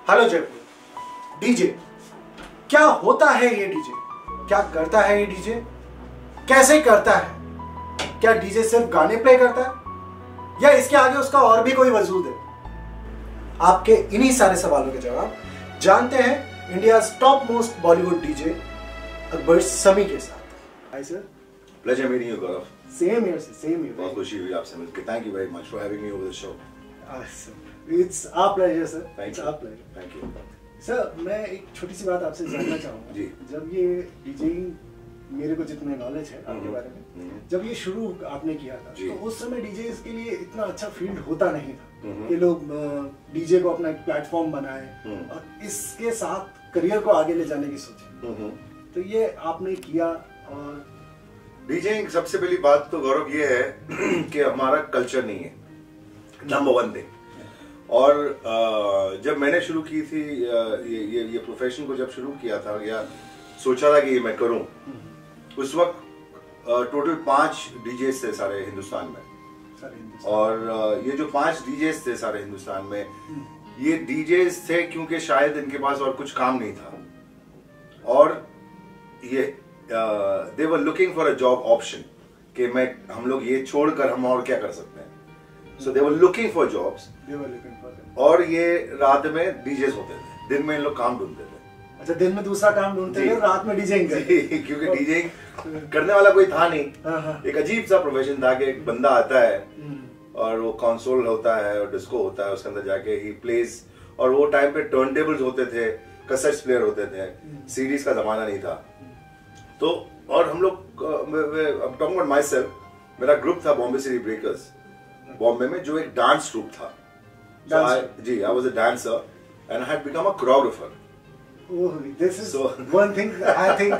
Hello Jaipur. DJ क्या होता है? ये डीजे क्या करता है? ये डीजे कैसे करता है? क्या डीजे सिर्फ गाने प्ले करता है या इसके आगे उसका और भी कोई वजूद है? आपके इन्हीं सारे सवालों के जवाब जानते हैं India top most Bollywood DJ Akbar समी के साथ। Hi sir. Pleasure meeting you, Gaurav. Same here, sir. Same here. बहुत खुशी हुई आपसे मिलकर। Thank you very much for having me over the show. Awesome. It's our pleasure, sir. Thank It's you. our pleasure. Thank you. Sir, मैं एक छोटी सी बात आपसे जानना चाहूँगा। जी। जब ये डीजेइंग, मेरे को जितने नॉलेज है आपके बारे में, जब ये शुरू आपने किया था तो उस समय डीजे के लिए इतना अच्छा फील्ड होता नहीं था कि लोग डीजे को अपना एक प्लेटफॉर्म बनाए और इसके साथ करियर को आगे ले जाने की सोचे। तो ये आपने किया। और डीजेइंग, सबसे पहली बात तो गौरव ये है कि हमारा कल्चर नहीं है, नंबर वन थिंग। और जब मैंने शुरू की थी ये प्रोफेशन को जब शुरू किया था या सोचा था कि ये मैं करूं, उस वक्त टोटल 5 डीजेस थे सारे हिंदुस्तान में। और ये जो 5 डीजेस थे सारे हिंदुस्तान में, ये डीजेस थे क्योंकि शायद इनके पास और कुछ काम नहीं था और ये they were looking for a job option कि हम लोग ये छोड़कर हम और क्या कर सकते हैं। सो दे वर लुकिंग फॉर जॉब्स और ये रात में डीजेस होते थे, दिन में इन लोग काम ढूंढते थे। अच्छा, दिन में दूसरा काम ढूंढते थे, रात में डीजेइंग करते थे। क्योंकि डीजेइंग करने वाला कोई था नहीं। एक अजीब सा प्रोफेशन था कि एक बंदा आता है और वो कंसोल होता है और डिस्को होता है, उसके अंदर जाके ही प्लेस। और वो टाइम पे टर्न टेबल्स होते थे, कैसेट्स प्लेयर होते थे, सीडीज का जमाना नहीं था। तो और हम लोग टॉकिंग अबाउट माय सेल्फ, मेरा ग्रुप था बॉम्बे सिटी ब्रेकर्स, बॉम्बे में, जो एक डांस ट्रूप था। जी, I was a dancer and I had become a choreographer. This is one thing I think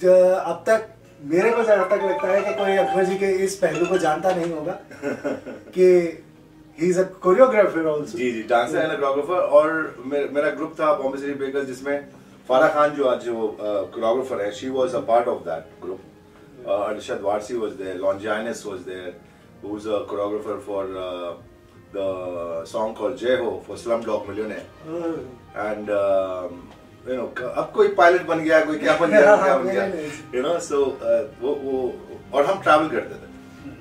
अब तक मेरे को जहाँ तक लगता है कि कोई अकबर जी के इस पहलू को जानता नहीं होगा कि he is a choreographer also. जी, डांसर एंड कोरियोग्राफर। और मेरा ग्रुप था बॉम्बे सिटी ब्रेकर्स, जिसमें फारा खान जो आज जो कोरियोग्राफर है, she was a part of that group. Arshad Warsi was there, Longinus was there, who was a choreographer for the song called Jai Ho for Slumdog Millionaire. And you know, अब कोई pilot बन गया, कोई क्या बन गया, you know, so वो और हम ट्रैवल करते थे।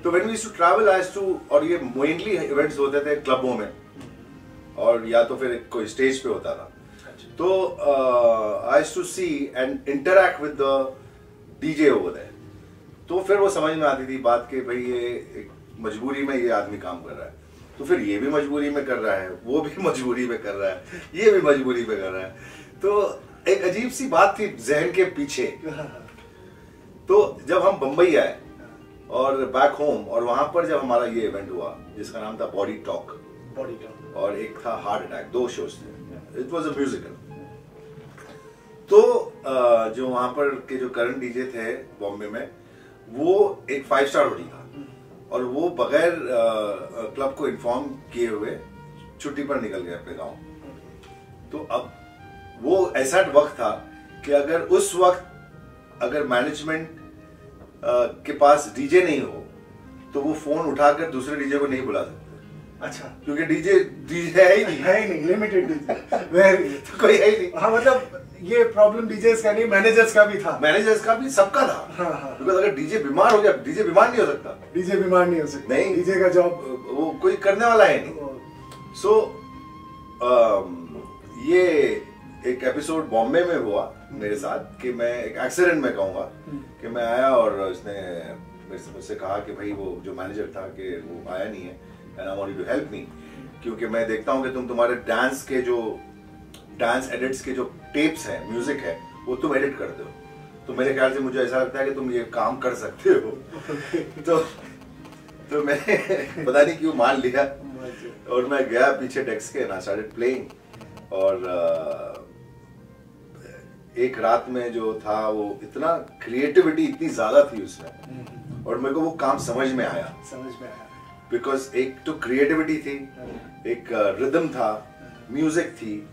तो when we used to travel, I used to, और ये mainly events होते थे क्लबों में और या तो फिर कोई स्टेज पे होता था। तो I used to see and interact with the DJ over there. तो फिर वो समझ में आती थी बात कि भाई ये एक मजबूरी में ये आदमी काम कर रहा है, तो फिर ये भी मजबूरी में कर रहा है, वो भी मजबूरी में कर रहा है, ये भी मजबूरी में कर रहा है। तो एक अजीब सी बात थी जहन के पीछे। तो जब हम बम्बई आए और बैक होम, और वहां पर जब हमारा ये इवेंट हुआ जिसका नाम था बॉडी टॉक, और एक था हार्ट अटैक, 2 शोज थे, इट वाज अ म्यूजिकल। तो जो वहां पर के जो करंट डीजे थे बॉम्बे में, वो एक 5 स्टार होटल था और वो बगैर क्लब को इन्फॉर्म किए हुए छुट्टी पर निकल गए अपने गांव। तो अब वो ऐसा वक्त था कि अगर उस वक्त अगर मैनेजमेंट के पास डीजे नहीं हो तो वो फोन उठाकर दूसरे डीजे को नहीं बुला सकते। अच्छा, क्योंकि डीजे है ही नहीं, लिमिटेड डीजे तो कोई है ही नहीं। हाँ, मतलब ये प्रॉब्लम डीजेस का नहीं, मैनेजर्स का भी था। मैनेजर्स का भी, सबका था। बिकॉज़ अगर डीजे बीमार हो गया, डीजे बीमार नहीं हो सकता। डीजे बीमार नहीं हो सकता, नहीं, डीजे का जॉब वो कोई करने वाला है नहीं। सो ये एक एपिसोड बॉम्बे में हुआ मेरे साथ कि मैं एक एक्सीडेंट में कहूँगा कि मैं आया और उसने मुझसे कहा कि भाई वो जो मैनेजर था कि वो आया नहीं है and I want you to help me, क्योंकि मैं देखता हूँ कि तुम्हारे डांस एडिट्स के जो टेप्स हैं, म्यूजिक है, वो तुम एडिट करते हो। तो मेरे ख्याल से मुझे ऐसा लगता है कि तुम ये काम कर सकते हो। तो मैं पता नहीं क्यों मान लिया और मैं गया पीछे डेस्क के, ना स्टार्टेड प्लेइंग। और एक रात में जो था वो इतना क्रिएटिविटी इतनी ज्यादा थी उसमें, और मेरे को वो काम समझ में आया। बिकॉज एक तो क्रिएटिविटी थी, एक रिदम था, म्यूजिक थी,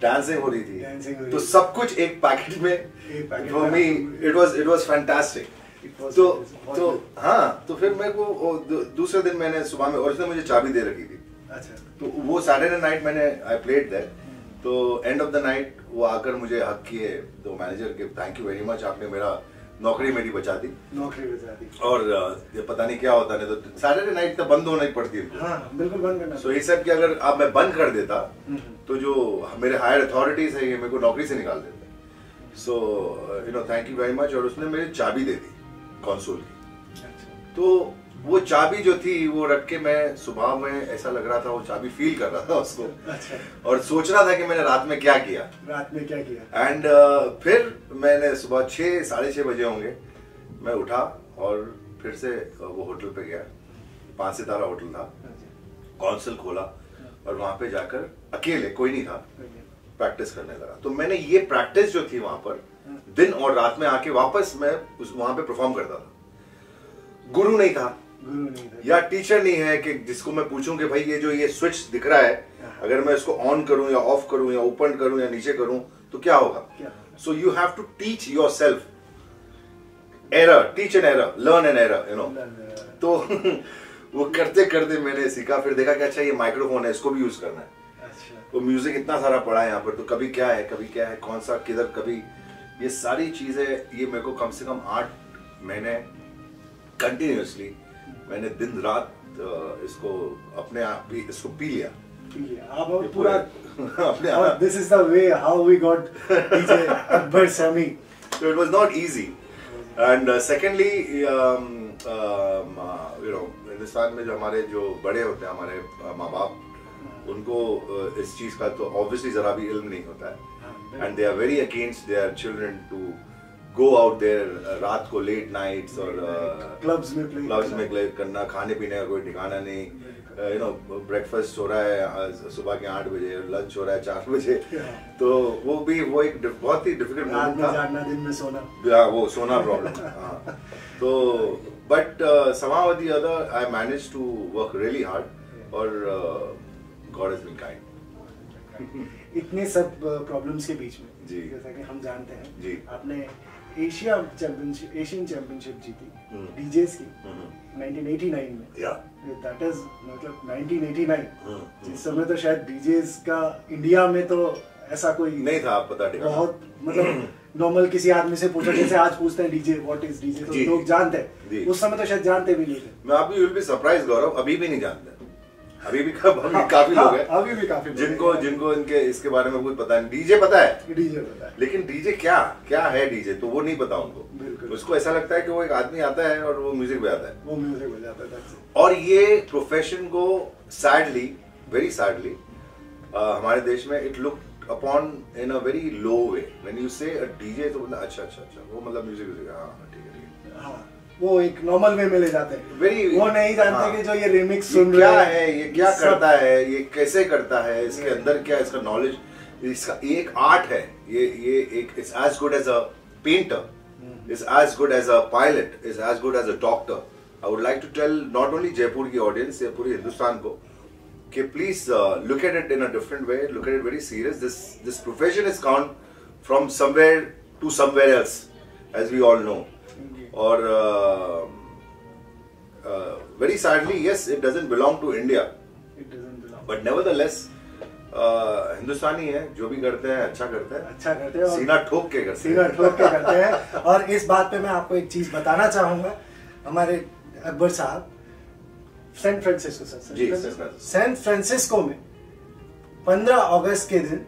डांसिंग हो रही थी, तो सब कुछ एक पैकेट में। For me it was fantastic. तो हाँ, तो फिर मेरे को दूसरे दिन मैंने सुबह में, और उसने मुझे चाबी दे रखी थी अच्छा। तो वो सैटरडे नाइट मैंने आई प्लेड दैट। तो एंड ऑफ द नाइट वो आकर मुझे हक किए, तो मैनेजर के थैंक यू वेरी मच, आपने मेरा नौकरी मेरी बचा दी। और ये पता नहीं क्या होता, नहीं तो सैटरडे नाइट तो बंद होना ही पड़ती है। हाँ, बिल्कुल बंद करना। सो ये सब कि अगर अब मैं बंद कर देता तो जो मेरे हायर अथॉरिटीज है ये मेरे को नौकरी से निकाल देते। So you know thank you very much. और उसने मेरी चाबी दे दी कंसोल की। तो वो चाबी जो थी वो रख के मैं सुबह में ऐसा लग रहा था, वो चाबी फील कर रहा था उसको। अच्छा। और सोच रहा था कि मैंने रात में क्या किया। एंड फिर मैंने सुबह 6 साढ़े 6 बजे होंगे मैं उठा और फिर से वो होटल पे गया, 5 सितारा होटल था, कौंसल खोला और वहां पे जाकर अकेले, कोई नहीं था, प्रैक्टिस करने लगा। तो मैंने ये प्रैक्टिस जो थी वहां पर दिन और रात में आके वापस मैं वहां पे परफॉर्म करता था। गुरु नहीं था या टीचर नहीं है कि जिसको मैं पूछूं कि भाई ये स्विच दिख रहा है, अगर मैं इसको ऑन करूं या ऑफ करूं या ओपन करूं या नीचे करूं तो क्या होगा। So you have to teach yourself, error, teach an error, learn an error, you know. तो वो करते करते मैंने सीखा, फिर देखा कि अच्छा ये माइक्रोफोन है, इसको भी यूज करना है। तो म्यूजिक इतना सारा पड़ा है यहाँ पर, तो कभी क्या है कौन सा किधर, कभी ये सारी चीजें, ये मेरे को कम से कम 8 महीने कंटिन्यूअसली मैंने दिन रात इसको अपने आप भी इसको पी लिया। आप पूरा अपने आप। This is the way how we got DJ Akbar Sami. So it was not easy. And secondly, you know, Hindustan में जो हमारे जो बड़े होते हैं, हमारे माँ बाप, उनको इस चीज का तो ऑब्वियसली जरा भी इल्म नहीं होता है। And they are very against their children to go out there रात को लेट नाइट्स और क्लब्स में प्ले करना, खाने पीने का कोई ठिकाना नहीं, यू नो, ब्रेकफास्ट हो रहा है सुबह के 8 बजे, लंच हो रहा है 4 बजे। तो वो एक बहुत ही डिफिकल्ट मोमेंट था। जागना, दिन में सोना, वो सोना प्रॉब्लम। हाँ, तो but somehow or the other I managed to work really hard और God has been kind। इतने सब प्रॉब्लम्स के बीच में जी, जैसा कि हम जानते हैं जी, आपने एशियन चैंपियनशिप जीती डीजेस की 1989 में। दैट इज मतलब 1989, जिस समय तो शायद डीजेस का इंडिया में तो ऐसा कोई नहीं था, पता नहीं, बहुत मतलब नॉर्मल किसी आदमी से पूछो, जैसे आज पूछते हैं डीजे व्हाट इज डीजे, तो लोग जानते हैं, उस समय तो शायद जानते भी नहीं थे। मैं आप भी विल बी सरप्राइज गौरव, अभी भी नहीं जानते। अभी भी काफी लोग हैं, अभी भी काफी जिनको इनके इसके बारे में कुछ पता नहीं। डीजे पता है, लेकिन डीजे क्या है डीजे तो वो नहीं पता उनको। उसको ऐसा लगता है कि वो एक आदमी आता है और वो म्यूजिक बजाता है, वो म्यूजिक बजाता है। और ये प्रोफेशन को सैडली, वेरी सैडली, हमारे देश में it look upon in a very low way. When you से अ डीजे तो मतलब अच्छा वो मतलब म्यूजिक, हाँ ठीक है, हाँ, वो एक नॉर्मल वे में ले जाते हैं। वो नहीं जानते हाँ, कि जो ये रिमिक्स सुन रहा है ये क्या करता है, ये कैसे करता है, इसके अंदर क्या, इसका नॉलेज, इसका एक आर्ट है। ये एक it's as good as a painter, is as good as a pilot, is as good as a doctor. I would like to tell not only Jaipur की ऑडियंस या पूरे हिंदुस्तान को कि please look at it in a different way, look at it very serious. This profession is count from somewhere to somewhere else, as we all know. और very sadly, yes, it doesn't belong to India, but nevertheless हिंदुस्तानी है, जो भी करते हैं अच्छा करते हैं, सीना ठोक के करते हैं। और इस बात पे मैं आपको एक चीज बताना चाहूंगा, हमारे अकबर साहब सैन फ्रांसिस्को में 15 अगस्त के दिन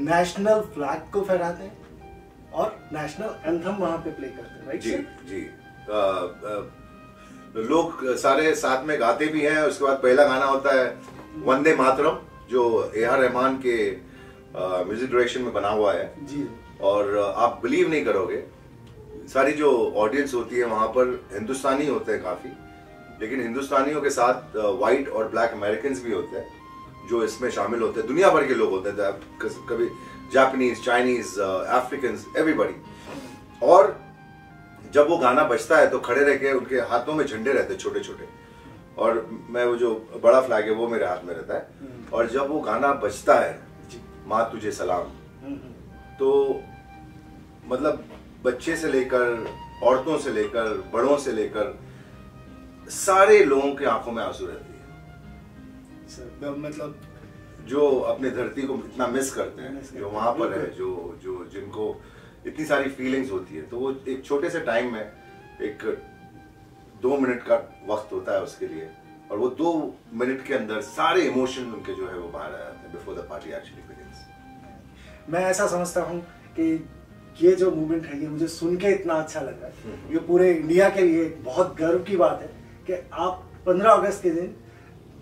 नेशनल फ्लैग को फहराते हैं और नेशनल एंथम वहां पे प्ले करते हैं, राइट? जी, लोग सारे साथ में गाते भी हैं। उसके बाद पहला गाना होता है वंदे मातरम, जो ए.आर. रहमान के म्यूजिक डायरेक्शन में बना हुआ है जी। और आप बिलीव नहीं करोगे, सारी जो ऑडियंस होती है वहां पर हिंदुस्तानी होते हैं काफी, लेकिन हिंदुस्तानियों के साथ व्हाइट और ब्लैक अमेरिकन भी होते हैं जो इसमें शामिल होते हैं। दुनिया भर के लोग होते हैं, कभी जापानीज, चाइनीज, अफ्रीकन, एवरीबॉडी। और जब वो गाना बजता है तो खड़े रह के उनके हाथों में झंडे रहते हैं छोटे छोटे, और मैं वो जो बड़ा फ्लैग है वो मेरे हाथ में रहता है। और जब वो गाना बजता है माँ तुझे सलाम, तो मतलब बच्चे से लेकर, औरतों से लेकर, बड़ों से लेकर सारे लोगों की आंखों में आंसू रहती है। मतलब जो अपने धरती को इतना मिस करते हैं, जो वहाँ पर है, जो जो जिनको इतनी सारी फीलिंग्स होती है, तो वो एक छोटे से टाइम में एक 2 मिनट का वक्त होता है उसके लिए, और वो 2 मिनट के अंदर सारे इमोशन उनके जो है वो बाहर आ जाते हैं before the party actually begins. मैं ऐसा समझता हूँ कि ये जो मूवमेंट है, ये मुझे सुन के इतना अच्छा लग रहा है, ये पूरे इंडिया के लिए बहुत गर्व की बात है कि आप 15 अगस्त के दिन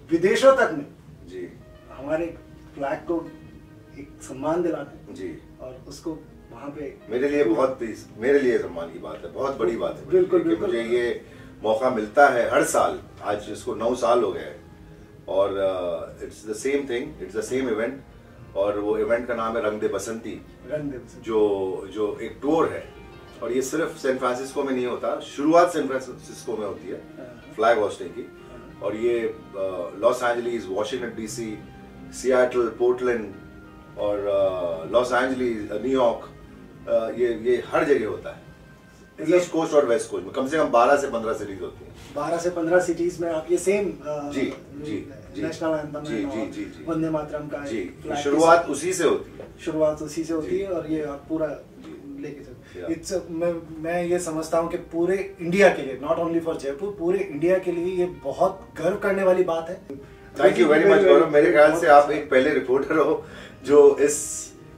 विदेशों तक में जी हमारे फ्लैग को एक सम्मान दिलाते हैं जी, और उसको वहाँ पे मेरे लिए सम्मान की बात है, बहुत बड़ी बात है। बिल्कुल, कि मुझे ये मौका मिलता है हर साल, आज इसको 9 साल हो गए, और it's the same thing, it's the same event, और वो इवेंट का नाम है रंग दे बसंती, जो एक टूर है, और ये सिर्फ सैन फ्रांसिस्को में नहीं होता, शुरुआत सैन फ्रांसिस्को में होती है फ्लैग होस्टिंग की, और ये Los Angeles, Washington DC, Seattle, Portland और लॉस एंजलिस, न्यूयॉर्क, ये हर जगह होता है, ईस्ट कोस्ट और वेस्ट कोस्ट में कम से कम 12 से 15 सिटीज होती हैं। 12 से 15 सिटीज में आप ये सेम जी जी नेशनल एंथम जी जी जी जी वंदे मातरम का जी, शुरुआत उसी से होती है, और ये आप पूरा लेके चलते। इट्स मैं ये समझता हूँ कि पूरे इंडिया के लिए, नॉट ओनली फॉर जयपुर, पूरे इंडिया के लिए ये बहुत गर्व करने वाली बात है। थैंक यू वेरी मच गौरव। मेरे ख्याल से आप एक पहले रिपोर्टर हो जो इस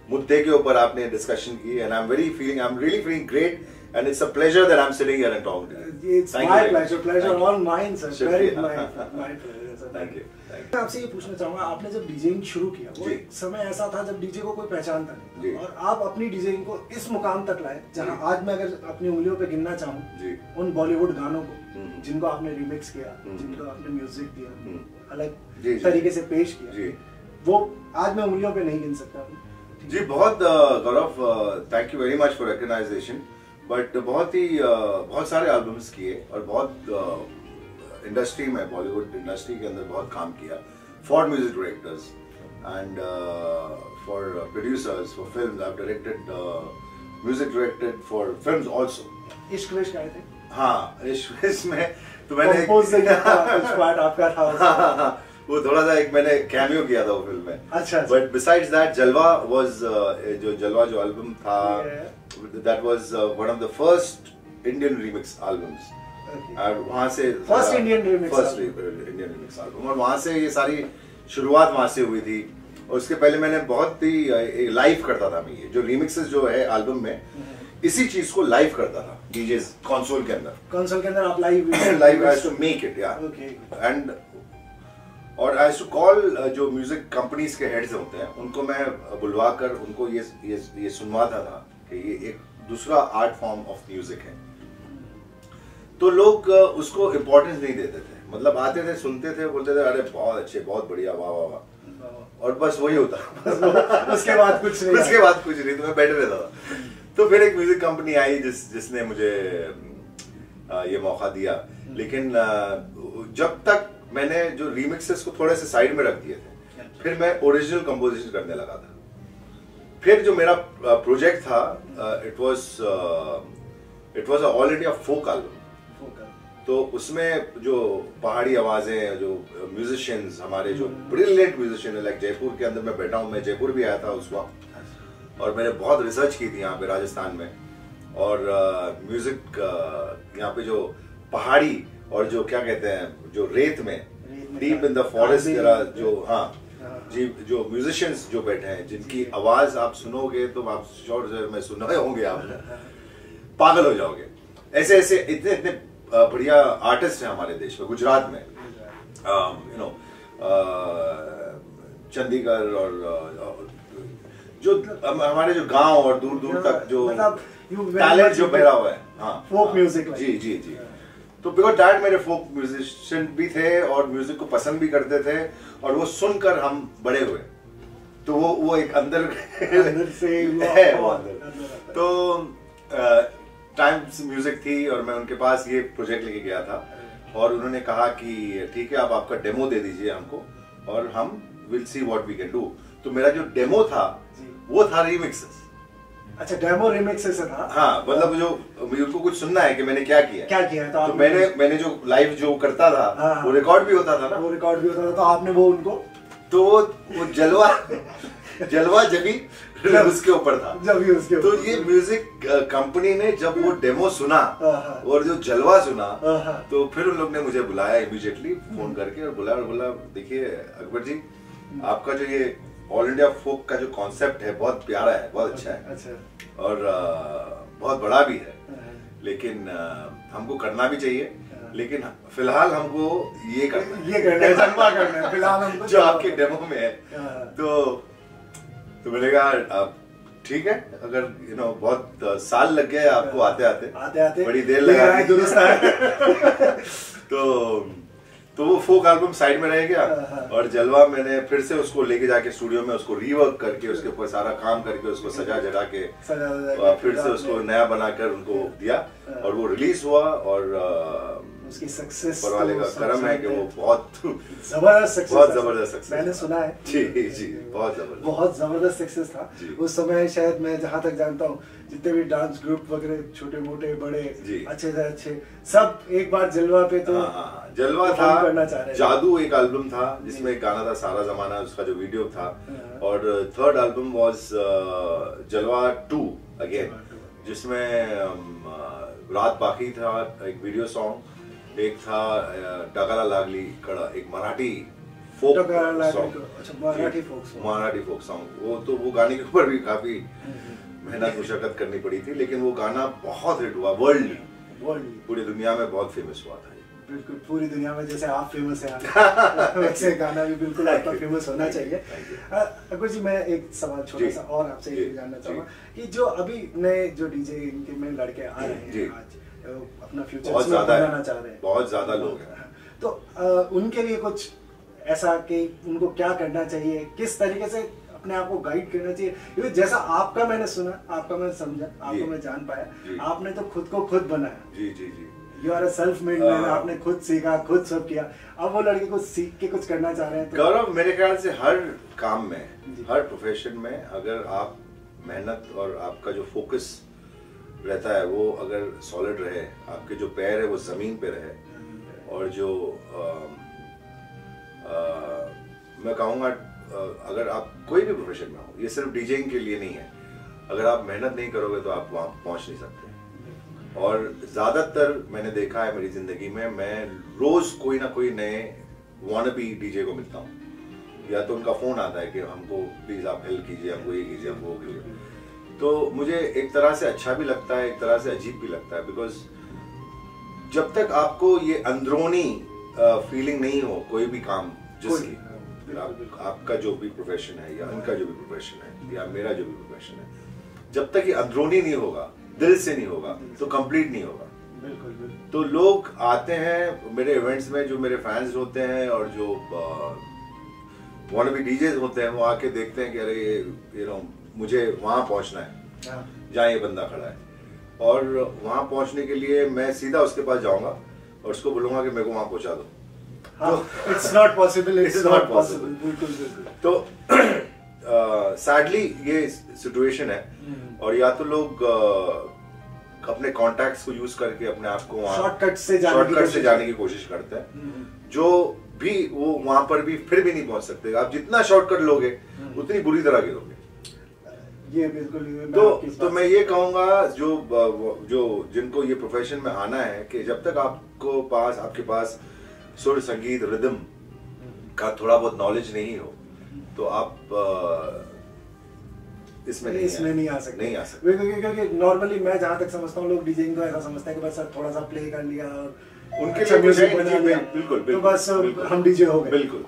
मुद्दे के ऊपर आपने डिस्कशन की, and I am really feeling great, and it's a pleasure that I'm sitting here and talking to you. It's my pleasure, all mine, sir. Very my pleasure, sir. Thank you. मैं आपसे ये पूछना चाहूंगा, आपने जब DJing शुरू किया, वो एक समय ऐसा था जब डीजे को कोई पहचानता नहीं, और आप अपनी डीजेइंग को इस मुकाम तक लाए जहां आज मैं अगर अपनी उंगलियों पे गिनना चाहूँ उन बॉलीवुड गानों को जिनको आपने रिमिक्स किया, जिनको आपने म्यूजिक दिया, अलग तरीके से पेश किया, वो आज मैं उंगलियों पे नहीं गिन सकता। जी बहुत Gaurav, thank you very much for recognisation, but बहुत सारे एल्बम्स किए और बहुत इंडस्ट्री में, बॉलीवुड इंडस्ट्री के अंदर बहुत काम किया, for music directors and for producers, for films. I have directed music directed for films also. इश्क विश्क आए थे? हाँ, इश्क विश्क में तो मैंने आपका था वो थोड़ा सा एक मैंने कैमियो किया था वो फिल्म में। अच्छा। बट बिसाइड्स दैट जलवा वाज जलवा जो एल्बम था, that was one of the first Indian remix albums, और वहां से फर्स्ट इंडियन रिमिक्स एल्बम, और वहां से ये सारी शुरुआत वहां से हुई थी। और उसके पहले मैंने बहुत ही लाइव करता था मैं, ये जो रिमिक्सेस जो है एल्बम में, इसी चीज को लाइव करता था डीजेस कंसोल के अंदर आप live I to make it, या एंड और आई टू कॉल जो म्यूजिक कंपनीज के हेड्स होते हैं उनको मैं बुलवा कर उनको ये सुनवाता था कि ये एक दूसरा आर्ट फॉर्म ऑफ म्यूजिक है। तो लोग उसको इम्पोर्टेंस नहीं देते थे, मतलब आते थे, सुनते थे, बोलते थे अरे बहुत अच्छे, बहुत बढ़िया, वाह वाह वाह, और बस वही होता उसके बाद कुछ नहीं, तो मैं बैठे रहता था। तो फिर एक म्यूजिक कंपनी आई जिसने मुझे ये मौका दिया, लेकिन जब तक मैंने जो रिमिक्सेस को थोड़े से साइड में रख दिए थे, फिर मैं ओरिजिनल कंपोजिशन करने लगा था। फिर जो मेरा प्रोजेक्ट था, it was all India folk album. तो उसमें जो पहाड़ी आवाजें, जो म्यूजिशियंस, हमारे जो ब्रिलियंट म्यूजिशियन है, लाइक जयपुर के अंदर मैं बैठा हूँ, मैं जयपुर भी आया था उस वक्त, और मैंने बहुत रिसर्च की थी यहाँ पे राजस्थान में, और म्यूजिक यहाँ पे जो पहाड़ी और जो क्या कहते हैं, जो रेत में डीप इन द फॉरेस्ट जो, हाँ जी, जो म्यूजिशियंस जो बैठे हैं, जिनकी आवाज आप सुनोगे तो आप श्योर में सुन रहे होंगे, आप पागल हो जाओगे। ऐसे ऐसे इतने बढ़िया आर्टिस्ट हैं हमारे देश में, गुजरात में, यू नो, चंडीगढ़, और जो हमारे जो गांव और दूर दूर तक जो टैलेंट जो बहरा हुआ है, हाँ, फोक म्यूजिक, जी जी जी। तो बिकॉज डैड मेरे फोक म्यूजिशियन भी थे और म्यूजिक को पसंद भी करते थे, और वो सुनकर हम बड़े हुए, तो वो एक अंदर से है वो अंदर। तो टाइम्स म्यूजिक थी और मैं उनके पास ये प्रोजेक्ट लेके गया था, और उन्होंने कहा कि ठीक है, आप आपका डेमो दे दीजिए हमको और हम will see what we can do. तो मेरा जो डेमो था वो था रिमिक्सेस, अच्छा, डेमो रिमिक्स से था। हाँ, मतलब जो मुझे उनको कुछ सुनना है कि मैंने क्या किया तो मैंने जो लाइव जो करता था, हाँ, वो रिकॉर्ड भी होता था ना, वो रिकॉर्ड भी होता था, तो आपने वो उनको, तो वो जलवा जबी उसके ऊपर था, जब उसके तो ये म्यूजिक कंपनी ने जब वो डेमो सुना और जो जलवा सुना, तो फिर उन लोग ने मुझे बुलाया इमीडिएटली फोन करके और बोला देखिए अकबर जी, आपका जो ये ऑल इंडिया फोक का जो कॉन्सेप्ट है बहुत प्यारा है, बहुत अच्छा है, और बहुत बड़ा भी है, लेकिन हमको करना भी चाहिए, लेकिन फिलहाल हमको ये करना है, जलवा करना है फिलहाल हमको, जो आपके डेमो में है। तो मैंने कहा ठीक है, अगर बहुत साल लग गए आपको आते आते बड़ी देर लगा दी तो वो फोक एल्बम साइड में रह गया, और जलवा मैंने फिर से उसको लेके जाके स्टूडियो में उसको रीवर्क करके उसके ऊपर सारा काम करके उसको सजा जगा के फिर से उसको नया बनाकर उनको दिया, और वो रिलीज हुआ, और उसकी सक्सेस पर वाले का करम है कि वो बहुत जबरदस्त सक्सेस मैंने सुना है। जी बहुत जबरदस्त सक्सेस था उस समय। शायद मैं जहाँ तक जानता हूँ जितने भी डांस ग्रुप वगैरह छोटे मोटे बड़े अच्छे से अच्छे सब एक बार जलवा पे तो जलवा था, जादू एक एल्बम था जिसमें एक गाना था सारा जमाना, उसका जो वीडियो था, और थर्ड एल्बम वाज जलवा 2 अगेन, जिसमें रात बाकी था एक वीडियो सॉन्ग, एक था डगाला लागली कड़ा, एक मराठी फोक सॉन्ग, वो गाने के ऊपर भी काफी मेहनत मुशक्कत करनी पड़ी थी, लेकिन वो गाना बहुत हिट हुआ, वर्ल्ड पूरी दुनिया में बहुत फेमस हुआ था। बिल्कुल, पूरी दुनिया में जैसे आप फेमस हैं वैसे गाना भी बिल्कुल आपका फेमस होना चाहिए। अकबर जी, मैं एक सवाल छोटा सा और आपसे ये जानना चाहूँगा कि जो अभी नए जो डीजे इनके में लड़के आ रहे हैं आज अपना फ्यूचर बनाना चाह रहे हैं, बहुत ज्यादा लोग हैं, तो उनके लिए कुछ ऐसा कि उनको क्या करना चाहिए, किस तरीके से अपने आप को गाइड करना चाहिए, क्योंकि जैसा आपका मैंने सुना, आपका मैं समझा, आपको मैं जान पाया, आपने तो खुद को खुद बनाया। जी you are a self made man, आपने खुद सीखा, खुद सब किया, अब वो लड़के कुछ सीख के कुछ करना चाह रहे हैं। तो गौरव, मेरे ख्याल से हर काम में, हर प्रोफेशन में अगर आप मेहनत और आपका जो फोकस रहता है वो अगर सॉलिड रहे, आपके जो पैर है वो जमीन पे रहे, और जो मैं कहूँगा अगर आप कोई भी प्रोफेशन में हो, ये सिर्फ डीजेइंग के लिए नहीं है, अगर आप मेहनत नहीं करोगे तो आप वहाँ पहुँच नहीं सकते। और ज्यादातर मैंने देखा है मेरी जिंदगी में, मैं रोज कोई ना कोई नए वानबी डीजे को मिलता हूँ, या तो उनका फोन आता है कि हमको प्लीज आप हेल्प कीजिए, हमको ये कीजिए, हमको वो कीजिए, तो मुझे एक तरह से अच्छा भी लगता है, एक तरह से अजीब भी लगता है, बिकॉज जब तक आपको ये अंदरूनी फीलिंग नहीं हो कोई भी काम जिसकी, आपका जो भी प्रोफेशन है या उनका जो भी प्रोफेशन है या मेरा जो भी प्रोफेशन है, जब तक ये अंदरूनी नहीं होगा, दिल से नहीं होगा, तो कंप्लीट नहीं होगा। बिल्कुल। तो लोग आते हैं मेरे इवेंट्स में, जो मेरे फैंस होते हैं और जो वानबी डीजेस होते हैं, वो आके देखते हैं कि अरे मुझे वहां पहुंचना है जहाँ ये बंदा खड़ा है, और वहां पहुंचने के लिए मैं सीधा उसके पास जाऊंगा और उसको बोलूंगा कि मेरे को वहां पहुंचा दो। It's not possible, it's not possible. बिल्कुल। तो सैडली ये सिचुएशन है, और या तो लोग अपने कॉन्टैक्ट्स को यूज करके अपने आप को वहाँ शॉर्टकट से जाने की कोशिश करते हैं, जो भी वो वहां पर भी फिर भी नहीं पहुंच सकते। आप जितना शॉर्टकट लोगे उतनी बुरी तरह गिरोगे। ये बिल्कुल। तो मैं ये कहूंगा जो जिनको ये प्रोफेशन में आना है कि जब तक आपके पास सुर, संगीत, रिदम का थोड़ा बहुत नॉलेज नहीं हो, तो आप इसमें नहीं आ सकते। क्योंकि नॉर्मली मैं जहाँ तक समझता हूँ, लोग डीजेइंग को ऐसा समझते हैं कि बस थोड़ा सा प्ले कर लिया और उनके लिए म्यूजिक बना लिया, बिल्कुल, तो बस हम डीजे हो गए। बिल्कुल।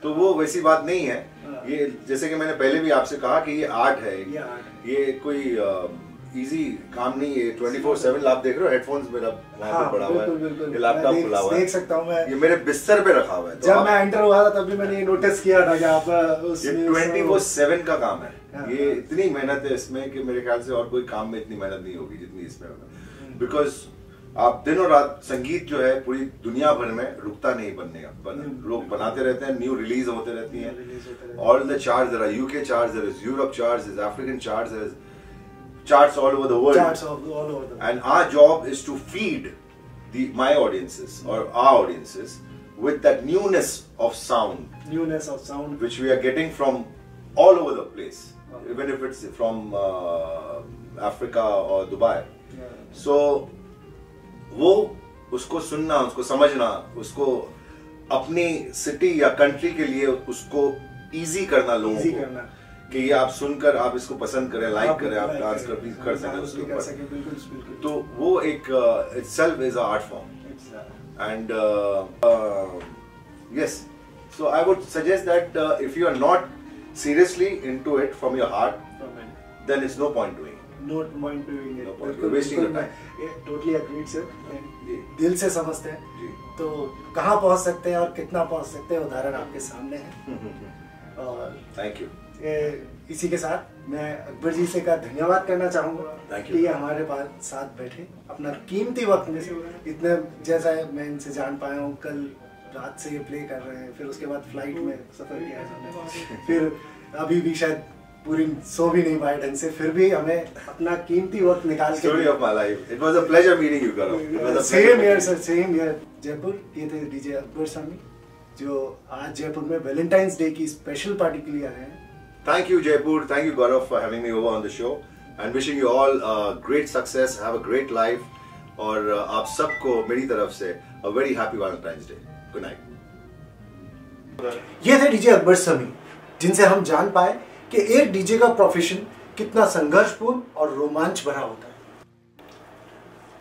तो वो वैसी बात नहीं है। ये जैसे कि मैंने पहले भी आपसे कहा कि ये आर्ट है, ये कोई इजी काम नहीं है। 24/7 आप देख रहे हो, हेडफोन्स मेरा वहाँ पे पड़ा हुआ है, ये लैपटॉप खुला हुआ है, देख सकता हूँ मैं, ये मेरे बिस्तर पे रखा हुआ है। जब मैं एंटर हुआ था तब भी मैंने ये नोटिस किया था कि आप ये 24/7 का काम है। ये इतनी मेहनत है इसमें कि मेरे ख्याल से और कोई काम में इतनी मेहनत नहीं होगी जितनी इसमें होगा, बिकॉज आप दिन और रात संगीत जो है पूरी दुनिया भर में रुकता नहीं बनने का, लोग बनाते रहते हैं, न्यू रिलीज होते रहती हैं, all the charts, there are UK charts, there is Europe charts, there is African charts, there is charts all over the world. Charts all over the world. And our job is to feed my audiences or our audiences with that newness of sound. Newness of sound. Which we are getting from all over the place. Even if it's from Africa or Dubai. Yeah. So, वो उसको सुनना, उसको समझना, उसको अपनी city या country के लिए उसको इजी करना लोगों को, कि ये आप सुनकर आप इसको पसंद करें, लाइक करें, आप डांस कर सकें उसके ऊपर. तो वो एक itself is an art form. And yes, so I would suggest that if you are not seriously into it from your heart, then it's no point doing it. No point doing it. No point. You're wasting your time. Totally agreed, sir. दिल से समझते हैं. तो कहाँ पहुँच सकते हैं और कितना पहुँच सकते हैं, उदाहरण आपके सामने है. और Thank you. इसी के साथ मैं अकबर जी से का धन्यवाद करना चाहूँगा कि ये हमारे पास साथ बैठे, अपना कीमती वक्त में से इतने, जैसा मैं इनसे जान पाया हूँ, कल रात से ये प्ले कर रहे हैं, फिर उसके बाद फ्लाइट में सफ़र किया है, फिर अभी भी शायद पूरी सो भी नहीं पाए ढंग से, फिर भी हमें अपना कीमती वक्त निकाल के. Story of my life. It was a pleasure meeting you, Gaurav. Same here, sir. Same here. Jaipur, ये थे डीजे अकबर सामी, जो आज जयपुर में वैलेंटाइंस डे की स्पेशल पार्टी के लिए आए हैं. Thank you, Jaipur. Thank you, Gaurav, for having me over on the show. And wishing you all great success. Have a great life. और आप सबको मेरी तरफ से a very happy Valentine's Day. Good night. ये थे डीजे अकबर समी, जिनसे हम जान पाए कि एक डीजे का प्रोफेशन कितना संघर्षपूर्ण और रोमांच भरा होता है.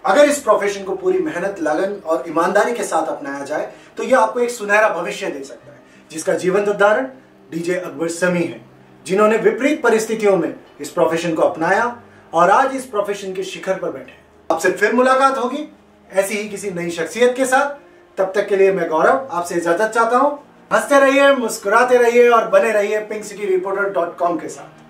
अगर इस प्रोफेशन को पूरी मेहनत, लगन और ईमानदारी के साथ अपनाया जाए तो यह आपको एक सुनहरा भविष्य दे सकता है, जिसका जीवंत उदाहरण डीजे अकबर समी है, जिन्होंने विपरीत परिस्थितियों में इस प्रोफेशन को अपनाया और आज इस प्रोफेशन के शिखर पर बैठे. आपसे फिर मुलाकात होगी ऐसी ही किसी नई शख्सियत के साथ. तब तक के लिए मैं गौरव आपसे इजाजत चाहता हूं. हंसते रहिए, मुस्कुराते रहिए और बने रहिए pinkcityreporter.com के साथ.